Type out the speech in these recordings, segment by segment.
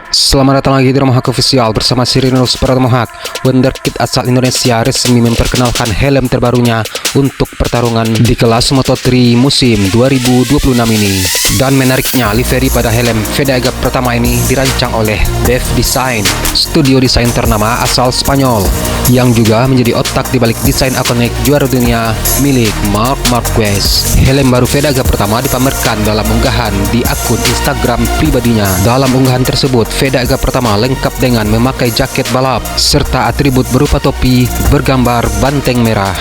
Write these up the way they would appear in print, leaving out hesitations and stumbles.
Selamat datang lagi di Rumah Hak Official bersama Sirinus Pratama. Wonderkid asal Indonesia resmi memperkenalkan helm terbarunya untuk pertarungan di kelas Moto3 musim 2026 ini. Dan menariknya, livery pada helm Vega pertama ini dirancang oleh Dev Design, studio desain ternama asal Spanyol, yang juga menjadi otak di balik desain ikonik juara dunia milik Marc Marquez. Helm baru Vega pertama dipamerkan dalam unggahan di akun Instagram pribadinya. Dalam unggahan tersebut, Vega pertama lengkap dengan memakai jaket balap serta atribut berupa topi bergambar banteng merah.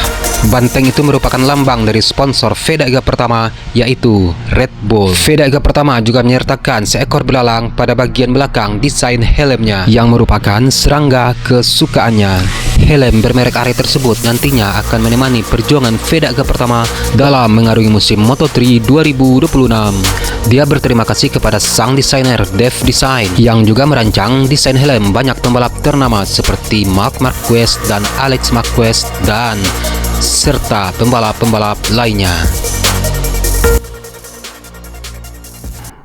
Banteng itu merupakan lambang dari sponsor Vega pertama, yaitu Red Bull. Vega pertama juga menyertakan seekor belalang pada bagian belakang desain helmnya, yang merupakan serangga kesukaannya. Helm bermerek Arri tersebut nantinya akan menemani perjuangan Vega pertama dalam mengarungi musim Moto3 2026. Dia berterima kasih kepada sang desainer Dev Design yang juga merancang desain helm banyak pembalap ternama seperti Marc Marquez dan Alex Marquez dan serta pembalap-pembalap lainnya.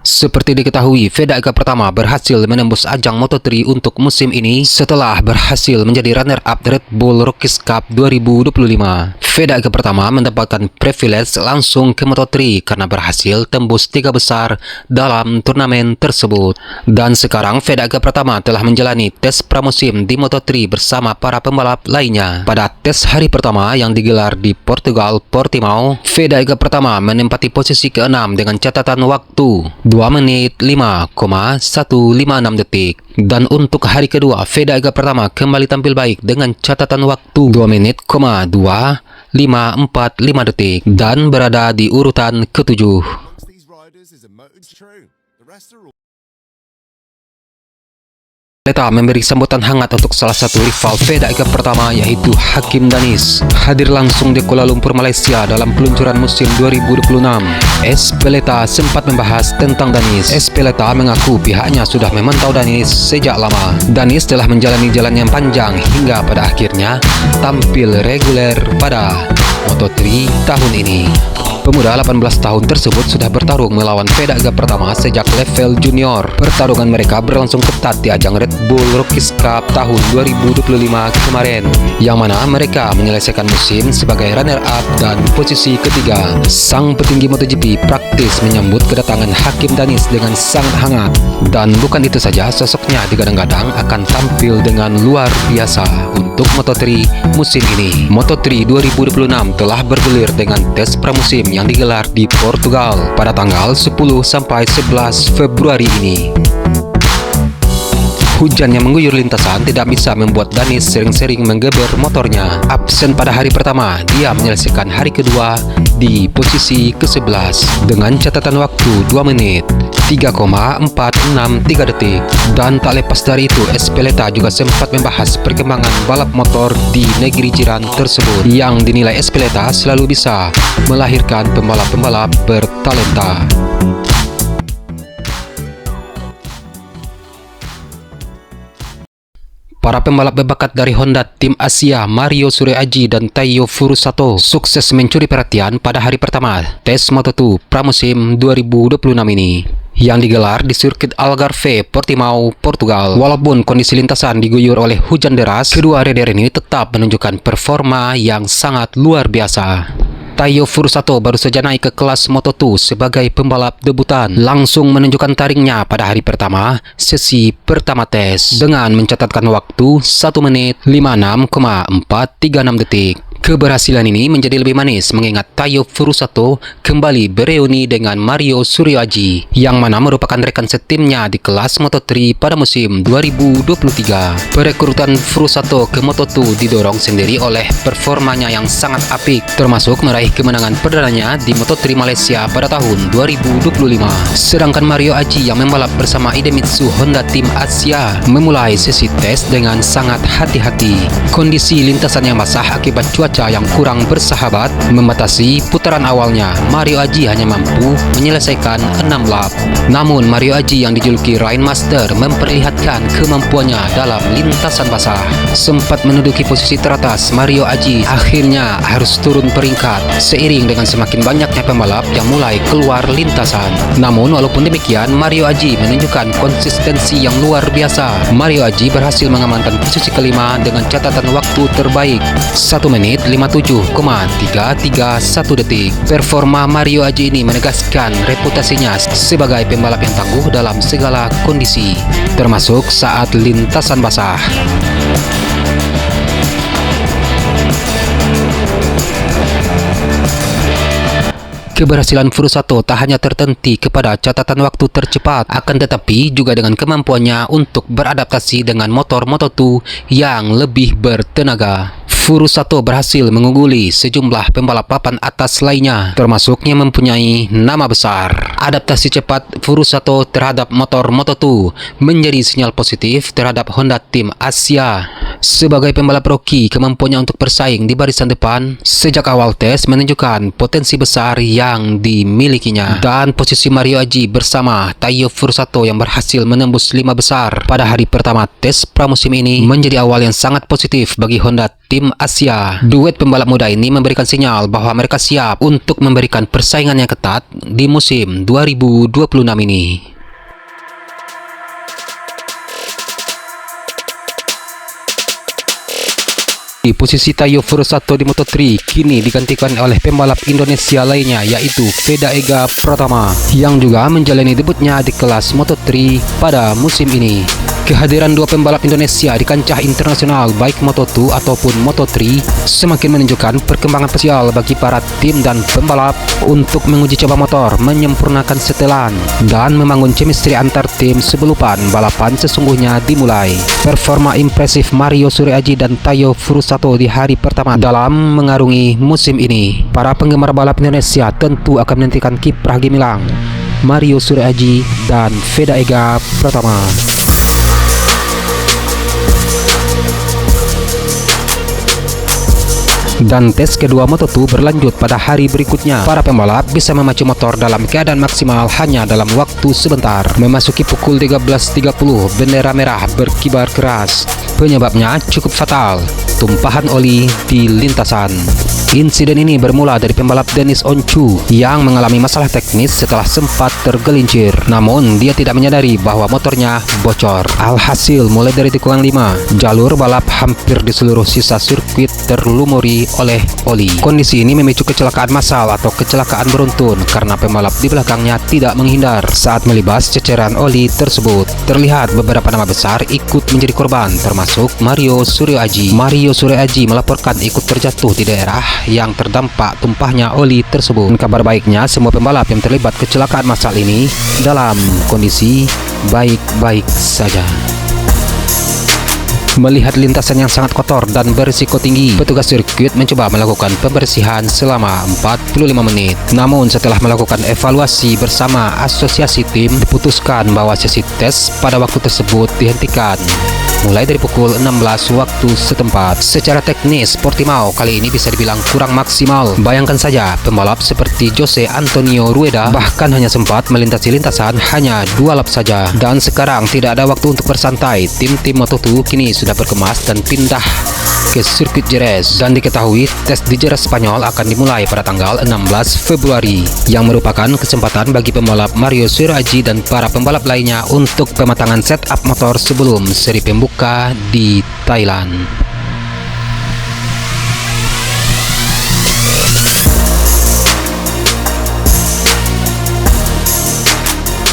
Seperti diketahui, Vega pertama berhasil menembus ajang Moto3 untuk musim ini setelah berhasil menjadi runner-up Red Bull Rookies Cup 2025. Vega pertama mendapatkan privilege langsung ke Moto3 karena berhasil tembus 3 besar dalam turnamen tersebut. Dan sekarang Vega pertama telah menjalani tes pramusim di Moto3 bersama para pembalap lainnya. Pada tes hari pertama yang digelar di Portugal, Portimao, Vega pertama menempati posisi ke-6 dengan catatan waktu 2 menit 5,156 detik. Dan untuk hari kedua, Vega pertama kembali tampil baik dengan catatan waktu 2 menit, 2,545 detik dan berada di urutan ke-7. Leta memberi sambutan hangat untuk salah satu rival Vega pertama, yaitu Hakim Danis. Hadir langsung di Kuala Lumpur, Malaysia dalam peluncuran musim 2026. Espeleta sempat membahas tentang Danis. Espeleta mengaku pihaknya sudah memantau Danis sejak lama. Danis telah menjalani jalan yang panjang hingga pada akhirnya tampil reguler pada Moto3 tahun ini. Pemuda 18 tahun tersebut sudah bertarung melawan Vega pertama sejak level junior. Pertarungan mereka berlangsung ketat di ajang Red Bull Rookies Cup tahun 2025 kemarin, yang mana mereka menyelesaikan musim sebagai runner-up dan posisi ketiga. Sang petinggi MotoGP praktis menyambut kedatangan Hakim Danis dengan sangat hangat. Dan bukan itu saja, sosoknya digadang-gadang akan tampil dengan luar biasa untuk Moto3 musim ini. Moto3 2026 telah bergulir dengan tes pramusim yang digelar di Portugal pada tanggal 10 sampai 11 Februari ini. Hujan yang mengguyur lintasan tidak bisa membuat Danis sering-sering menggeber motornya. Absen pada hari pertama, dia menyelesaikan hari kedua di posisi ke-11 dengan catatan waktu 2 menit 3,463 detik. Dan tak lepas dari itu, Espeleta juga sempat membahas perkembangan balap motor di negeri jiran tersebut, yang dinilai Espeleta selalu bisa melahirkan pembalap-pembalap bertalenta. Para pembalap berbakat dari Honda Tim Asia, Mario Suryaji dan Taiyo Furusato, sukses mencuri perhatian pada hari pertama tes Moto2 pramusim 2026 ini, yang digelar di sirkuit Algarve, Portimao, Portugal. Walaupun kondisi lintasan diguyur oleh hujan deras, kedua rider ini tetap menunjukkan performa yang sangat luar biasa. Taiyo Furusato baru saja naik ke kelas Moto2 sebagai pembalap debutan, langsung menunjukkan taringnya pada hari pertama sesi pertama tes dengan mencatatkan waktu 1 menit 56,436 detik. Keberhasilan ini menjadi lebih manis mengingat Taiyo Furusato kembali bereuni dengan Mario Suryaji, yang mana merupakan rekan setimnya di kelas Moto3 pada musim 2023. Perekrutan Furusato ke Moto2 didorong sendiri oleh performanya yang sangat apik, termasuk meraih kemenangan perdananya di Moto3 Malaysia pada tahun 2025. Sedangkan Mario Aji yang membalap bersama Idemitsu Honda Tim Asia memulai sesi tes dengan sangat hati-hati. Kondisi lintasan yang basah akibat cuaca cuaca yang kurang bersahabat membatasi putaran awalnya, Mario Aji hanya mampu menyelesaikan 6 lap. Namun Mario Aji yang dijuluki Rain Master memperlihatkan kemampuannya dalam lintasan basah. Sempat menduduki posisi teratas, Mario Aji akhirnya harus turun peringkat seiring dengan semakin banyaknya pembalap yang mulai keluar lintasan. Namun walaupun demikian, Mario Aji menunjukkan konsistensi yang luar biasa. Mario Aji berhasil mengamankan posisi kelima dengan catatan waktu terbaik 1 menit 57,331 detik. Performa Mario Aji ini menegaskan reputasinya sebagai pembalap yang tangguh dalam segala kondisi, termasuk saat lintasan basah. Keberhasilan Furusato tak hanya terhenti kepada catatan waktu tercepat, akan tetapi juga dengan kemampuannya untuk beradaptasi dengan motor Moto2 yang lebih bertenaga. Furusato berhasil mengungguli sejumlah pembalap papan atas lainnya, termasuknya mempunyai nama besar. Adaptasi cepat Furusato terhadap motor Moto2 menjadi sinyal positif terhadap Honda Tim Asia. Sebagai pembalap rookie, kemampuannya untuk bersaing di barisan depan sejak awal tes menunjukkan potensi besar yang dimilikinya. Dan posisi Mario Aji bersama Taiyo Furusato yang berhasil menembus 5 besar pada hari pertama tes pramusim ini menjadi awal yang sangat positif bagi Honda Tim Asia. Duet pembalap muda ini memberikan sinyal bahwa mereka siap untuk memberikan persaingan yang ketat di musim 2026 ini. Di posisi Taiyo Furusato di Moto3 kini digantikan oleh pembalap Indonesia lainnya, yaitu Veda Ega Pratama yang juga menjalani debutnya di kelas Moto3 pada musim ini. Kehadiran dua pembalap Indonesia di kancah internasional baik Moto2 ataupun Moto3 semakin menunjukkan perkembangan spesial bagi para tim dan pembalap untuk menguji coba motor, menyempurnakan setelan, dan membangun chemistry antar tim sebelum balapan sesungguhnya dimulai. Performa impresif Mario Suryaji dan Taiyo Furusato di hari pertama dalam mengarungi musim ini. Para penggemar balap Indonesia tentu akan menantikan kiprah gemilang Mario Suryaji dan Veda Ega Pratama. Dan tes kedua Moto2 berlanjut pada hari berikutnya. Para pembalap bisa memacu motor dalam keadaan maksimal hanya dalam waktu sebentar. Memasuki pukul 13.30, bendera merah berkibar keras. Penyebabnya cukup fatal, tumpahan oli di lintasan. Insiden ini bermula dari pembalap Dennis Onchu yang mengalami masalah teknis setelah sempat tergelincir. Namun dia tidak menyadari bahwa motornya bocor. Alhasil mulai dari tikungan 5, jalur balap hampir di seluruh sisa sirkuit terlumuri oleh oli. Kondisi ini memicu kecelakaan massal atau kecelakaan beruntun karena pembalap di belakangnya tidak menghindar saat melibas ceceran oli tersebut. Terlihat beberapa nama besar ikut menjadi korban, termasuk Mario Suryaji. Mario Suryaji melaporkan ikut terjatuh di daerah yang terdampak tumpahnya oli tersebut. Dan kabar baiknya, semua pembalap yang terlibat kecelakaan massal ini dalam kondisi baik-baik saja. Melihat lintasan yang sangat kotor dan berisiko tinggi, petugas sirkuit mencoba melakukan pembersihan selama 45 menit. Namun setelah melakukan evaluasi bersama asosiasi tim, diputuskan bahwa sesi tes pada waktu tersebut dihentikan mulai dari pukul 16 waktu setempat. Secara teknis, Portimao kali ini bisa dibilang kurang maksimal. Bayangkan saja, pembalap seperti Jose Antonio Rueda bahkan hanya sempat melintasi lintasan hanya 2 lap saja. Dan sekarang tidak ada waktu untuk bersantai. Tim-tim Moto2 kini sudah berkemas dan pindah ke sirkuit Jerez. Dan diketahui tes di Jerez Spanyol akan dimulai pada tanggal 16 Februari yang merupakan kesempatan bagi pembalap Mario Suryaji dan para pembalap lainnya untuk pematangan setup motor sebelum seri pembuka di Thailand.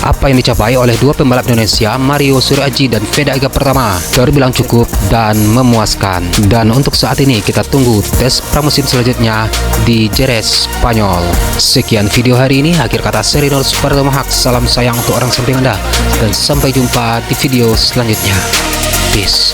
Apa yang dicapai oleh dua pembalap Indonesia, Mario Suryaji dan Veda Ega Pratama, terbilang cukup dan memuaskan. Dan untuk saat ini kita tunggu tes pramusim selanjutnya di Jerez, Spanyol. Sekian video hari ini. Akhir kata, Serinor Supartomahak. Salam sayang untuk orang samping Anda dan sampai jumpa di video selanjutnya. Peace.